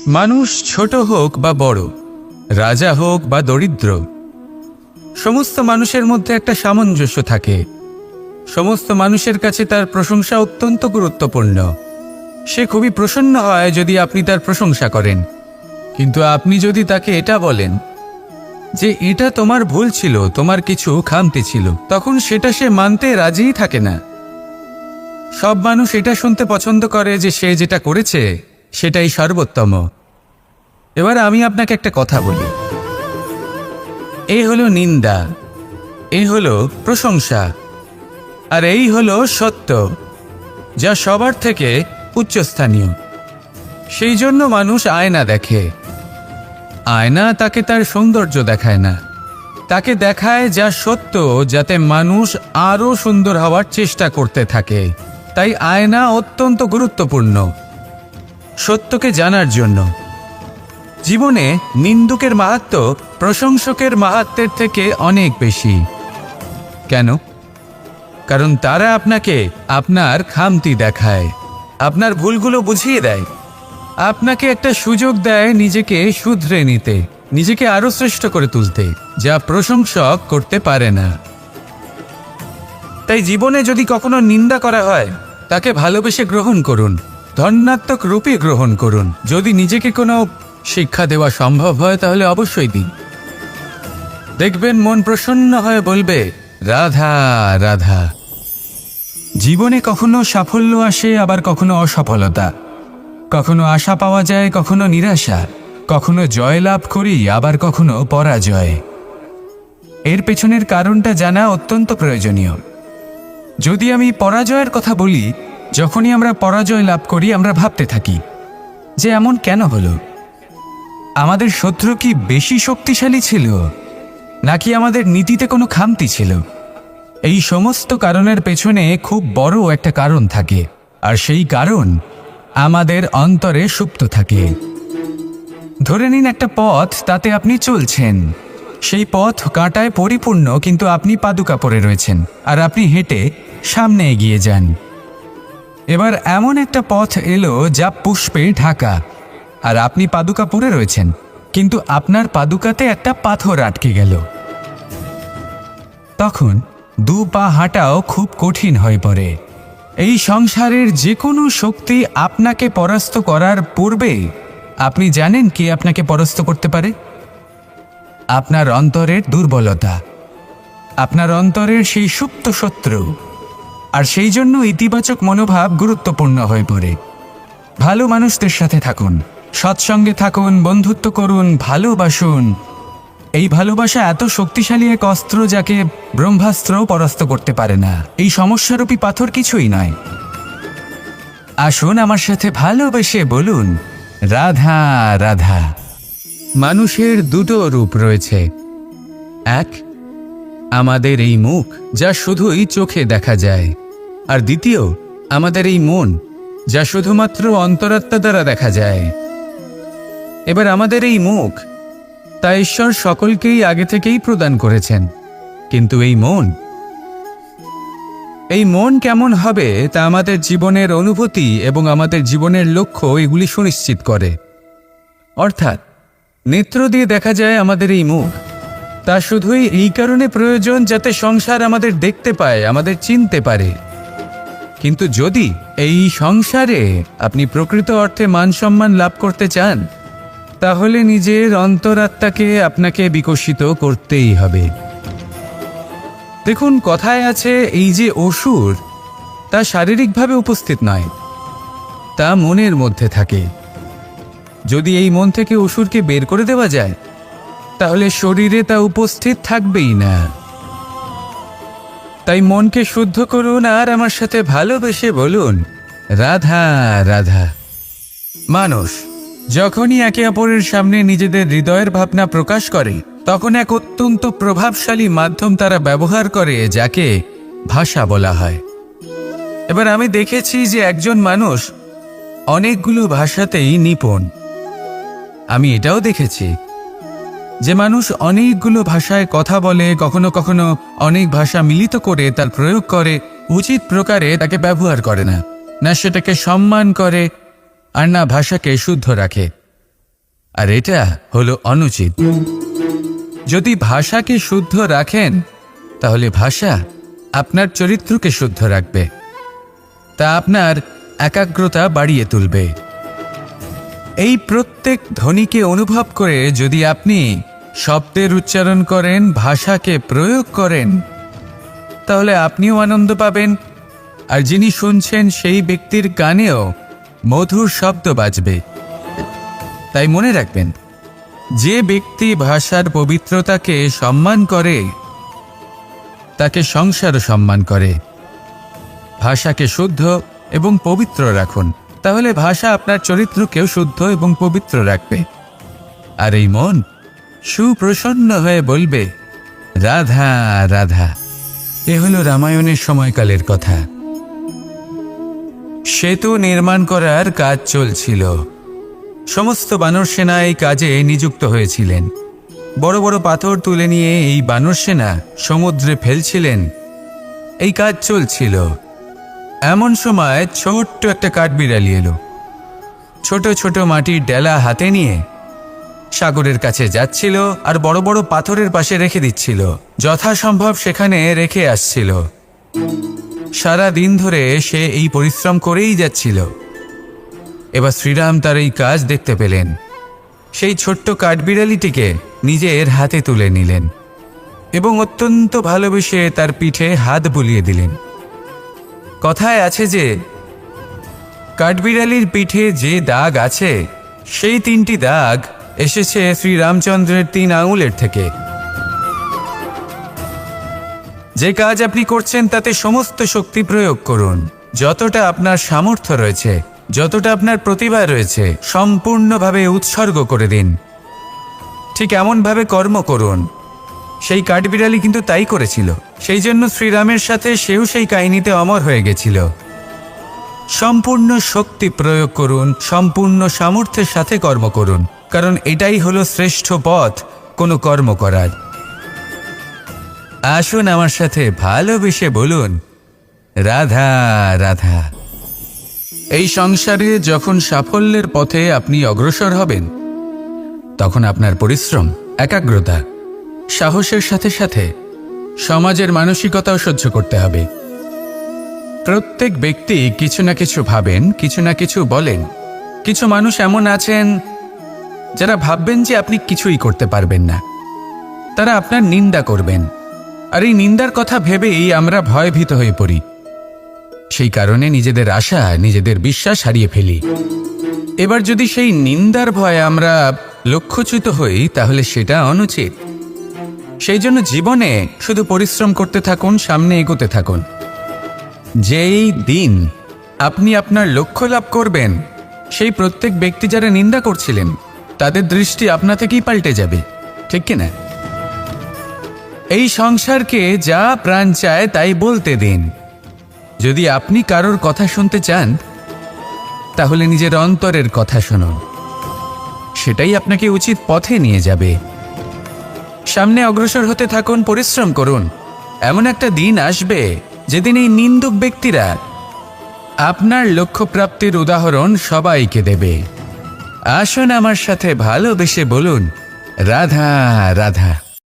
মানুষ ছোট হোক বা বড়, রাজা হোক বা দরিদ্র, সমস্ত মানুষের মধ্যে একটা সামঞ্জস্য থাকে। সমস্ত মানুষের কাছে তার প্রশংসা অত্যন্ত গুরুত্বপূর্ণ। সে খুবই প্রসন্ন হয় যদি আপনি তার প্রশংসা করেন, কিন্তু আপনি যদি তাকে এটা বলেন যে এটা তোমার ভুল ছিল, তোমার কিছু খামতি ছিল, তখন সেটা সে মানতে রাজিই থাকে না। সব মানুষ এটা শুনতে পছন্দ করে যে সে যেটা করেছে সেটাই সর্বোত্তম। এবার আমি আপনাকে একটা কথা বলি, এই হলো নিন্দা, এই হলো প্রশংসা, আর এই হলো সত্য, যা সবার থেকে উচ্চস্থানীয়। সেই জন্য মানুষ আয়না দেখে। আয়না তাকে তার সৌন্দর্য দেখায় না, তাকে দেখায় যা সত্য, যাতে মানুষ আরও সুন্দর হওয়ার চেষ্টা করতে থাকে। তাই আয়না অত্যন্ত গুরুত্বপূর্ণ সত্যকে জানার জন্য। জীবনে নিন্দুকের মাহাত্ম্য প্রশংসকের মাহাত্ম্যের থেকে অনেক বেশি। কেন? কারণ তারা আপনাকে আপনার খামতি দেখায়, আপনার ভুলগুলো বুঝিয়ে দেয়, আপনাকে একটা সুযোগ দেয় নিজেকে শুধরে নিতে, নিজেকে আরো শ্রেষ্ঠ করে তুলতে, যা প্রশংসক করতে পারে না। তাই জীবনে যদি কখনো নিন্দা করা হয়, তাকে ভালোবেসে গ্রহণ করুন, ধন্যাত্মক রূপে গ্রহণ করুন। যদি নিজেকে কোনো শিক্ষা দেওয়া সম্ভব হয় তাহলে অবশ্যই দিন। দেখবেন মন প্রসন্ন হয়ে বলবে, রাধা রাধা। জীবনে কখনো সাফল্য আসে, আবার কখনো অসফলতা, কখনো আশা পাওয়া যায়, কখনো নিরাশা, কখনো জয় লাভ করি, আবার কখনো পরাজয়। এর পেছনের কারণটা জানা অত্যন্ত প্রয়োজনীয়। যদি আমি পরাজয়ের কথা বলি, যখনই আমরা পরাজয় লাভ করি আমরা ভাবতে থাকি যে এমন কেন হলো? আমাদের শত্রু কি বেশি শক্তিশালী ছিল, নাকি আমাদের নীতিতে কোনো খামতি ছিল? এই সমস্ত কারণের পেছনে খুব বড় একটা কারণ থাকে, আর সেই কারণ আমাদের অন্তরে সুপ্ত থাকে। ধরে নিন একটা পথ, তাতে আপনি চলছেন, সেই পথ কাঁটায় পরিপূর্ণ, কিন্তু আপনি পাদুকা পরে রয়েছেন আর আপনি হেঁটে সামনে এগিয়ে যান। এবার এমন একটা পথ এলো যা পুষ্পে ঢাকা, আর আপনি পাদুকা পরে রয়েছেন, কিন্তু আপনার পাদুকাতে একটা পাথর আটকে গেল। তখন দু পা হাঁটাও খুব কঠিন হয়ে পড়ে। এই সংসারের যে কোনো শক্তি আপনাকে পরাস্ত করার পূর্বে আপনি জানেন কে আপনাকে পরাস্ত করতে পারে? আপনার অন্তরের দুর্বলতা, আপনার অন্তরের সেই সুপ্ত শত্রু। আর সেই জন্য ইতিবাচক মনোভাব গুরুত্বপূর্ণ হয়ে পড়ে। ভালো মানুষদের সাথে থাকুন, সৎসঙ্গে থাকুন, বন্ধুত্ব করুন, ভালোবাসুন। এই ভালোবাসা এত শক্তিশালী এক অস্ত্র যাকে ব্রহ্মাস্ত্রও পরাস্ত করতে পারে না। এই সমস্যারূপী পাথর কিছুই নয়। আসুন আমার সাথে ভালোবেসে বলুন, রাধা রাধা। মানুষের দুটো রূপ রয়েছে। এক, আমাদের এই মুখ, যা শুধুই চোখে দেখা যায়, আর দ্বিতীয় আমাদের এই মন, যা শুধুমাত্র অন্তরাত্মা দ্বারা দেখা যায়। এবার আমাদের এই মুখ, তা ঈশ্বর সকলকেই আগে থেকেই প্রদান করেছেন, কিন্তু এই মন কেমন হবে তা আমাদের জীবনের অনুভূতি এবং আমাদের জীবনের লক্ষ্য এগুলি সুনিশ্চিত করে। অর্থাৎ নেত্র দিয়ে দেখা যায় আমাদের এই মুখ, তা শুধুই এই কারণে প্রয়োজন যাতে সংসার আমাদের দেখতে পায়, আমাদের চিনতে পারে। কিন্তু যদি এই সংসারে আপনি প্রকৃত অর্থে মান সম্মান লাভ করতে চান, তাহলে নিজের অন্তরাত্মাকে আপনাকে বিকশিত করতেই হবে। দেখুন, কথায় আছে এই যে অসুর, তা শারীরিকভাবে উপস্থিত নয়, তা মনের মধ্যে থাকে। যদি এই মন থেকে অসুরকে বের করে দেওয়া যায়, তাহলে শরীরে তা উপস্থিত থাকবেই না। তাই মনকে শুদ্ধ করুন আর আমার সাথে ভালোবেসে বলুন, রাধা রাধা। মানুষ যখনই একে অপরের সামনে নিজেদের হৃদয়ের ভাবনা প্রকাশ করে, তখন এক অত্যন্ত প্রভাবশালী মাধ্যম তারা ব্যবহার করে, যাকে ভাষা বলা হয়। এবার আমি দেখেছি যে একজন মানুষ অনেকগুলো ভাষাতেই নিপুণ। আমি এটাও দেখেছি যে মানুষ অনেকগুলো ভাষায় কথা বলে, কখনো কখনো অনেক ভাষা মিলিত করে তার প্রয়োগ করে, উচিত প্রকারে তাকে ব্যবহার করে না, না সেটাকে সম্মান করে, আর না ভাষাকে শুদ্ধ রাখে। আর এটা হলো অনুচিত। যদি ভাষাকে শুদ্ধ রাখেন তাহলে ভাষা আপনার চরিত্রকে শুদ্ধ রাখবে, তা আপনার একাগ্রতা বাড়িয়ে তুলবে। এই প্রত্যেক ধ্বনিকে অনুভব করে যদি আপনি শব্দের উচ্চারণ করেন, ভাষাকে প্রয়োগ করেন, তাহলে আপনিও আনন্দ পাবেন, আর যিনি শুনছেন সেই ব্যক্তির কানেও মধুর শব্দ বাজবে। তাই মনে রাখবেন, যে ব্যক্তি ভাষার পবিত্রতাকে সম্মান করে তাকে সংসারও সম্মান করে। ভাষাকে শুদ্ধ এবং পবিত্র রাখুন, তাহলে ভাষা আপনার চরিত্রকেও শুদ্ধ এবং পবিত্র রাখবে। আর এই মন সুপ্রসন্ন হয়ে বলবে, রাধা রাধা। এ হলো রামায়ণের সময়কালের কথা। সেতু নির্মাণ করার কাজ চলছিল। সমস্ত বানর সেনা এই কাজে নিযুক্ত হয়েছিলেন। বড় বড় পাথর তুলে নিয়ে এই বানর সেনা সমুদ্রে ফেলছিলেন। এই কাজ চলছিল। এমন সময় ছোট্ট একটা কাঠবিড়ালি এলো। ছোট ছোট মাটির ডেলা হাতে নিয়ে সাগরের কাছে যাচ্ছিল, আর বড় বড় পাথরের পাশে রেখে দিচ্ছিল। যথাসম্ভব সেখানে রেখে আসছিল। সারা দিন ধরে সে এই পরিশ্রম করেই যাচ্ছিল। এবার শ্রীরাম তার এই কাজ দেখতে পেলেন। সেই ছোট্ট কাঠবিড়ালিটিকে নিজের হাতে তুলে নিলেন এবং অত্যন্ত ভালোবেসে তার পিঠে হাত বুলিয়ে দিলেন। কথায় আছে যে কাঠবিড়ালির পিঠে যে দাগ আছে, সেই 3টি দাগ এসেছে শ্রীরামচন্দ্রের 3 আঙুলের থেকে। যে কাজ আপনি করছেন তাতে সমস্ত শক্তি প্রয়োগ করুন। যতটা আপনার সামর্থ্য রয়েছে, যতটা আপনার প্রতিভা রয়েছে, সম্পূর্ণভাবে উৎসর্গ করে দিন। ঠিক এমনভাবে কর্ম করুন। সেই কাঠবিড়ালি কিন্তু তাই করেছিল। সেই জন্য শ্রীরামের সাথে সেও সেই কাহিনীতে অমর হয়ে গেছিল। সম্পূর্ণ শক্তি প্রয়োগ করুন, সম্পূর্ণ সামর্থ্যের সাথে কর্ম করুন, কারণ এটাই হলো শ্রেষ্ঠ পথ কোনো কর্ম করার। আসুন আমার সাথে ভালোবেসে বলুন, রাধা রাধা। এই সংসারে যখন সাফল্যের পথে আপনি অগ্রসর হবেন, তখন আপনার পরিশ্রম, একাগ্রতা, সাহসের সাথে সাথে সমাজের মানসিকতাও সহ্য করতে হবে। প্রত্যেক ব্যক্তি কিছু না কিছু ভাবেন, কিছু না কিছু বলেন। কিছু মানুষ এমন আছেন যারা ভাববেন যে আপনি কিছুই করতে পারবেন না। তারা আপনার নিন্দা করবেন, আর এই নিন্দার কথা ভেবেই আমরা ভয়ভীত হয়ে পড়ি। সেই কারণে নিজেদের আশা, নিজেদের বিশ্বাস হারিয়ে ফেলি। এবার যদি সেই নিন্দার ভয়ে আমরা লক্ষ্যচ্যুত হই, তাহলে সেটা অনুচিত। সেই জন্য জীবনে শুধু পরিশ্রম করতে থাকুন, সামনে এগোতে থাকুন। যেই দিন আপনি আপনার লক্ষ্য লাভ করবেন, সেই প্রত্যেক ব্যক্তি যারা নিন্দা করছিলেন তাদের দৃষ্টি আপনা থেকেই পাল্টে যাবে, ঠিক কিনা? এই সংসারকে যা প্রাণ চায় তাই বলতে দিন। যদি আপনি কারোর কথা শুনতে চান, তাহলে নিজের অন্তরের কথা শুনুন। সেটাই আপনাকে উচিত পথে নিয়ে যাবে। সামনে অগ্রসর হতে থাকুন, পরিশ্রম করুন। এমন একটা দিন আসবে যেদিন এই নিন্দুক ব্যক্তিরা আপনার লক্ষ্য প্রাপ্তির উদাহরণ সবাইকে দেবে। আসুন আমার সাথে ভালোবেসে বলুন, রাধা রাধা।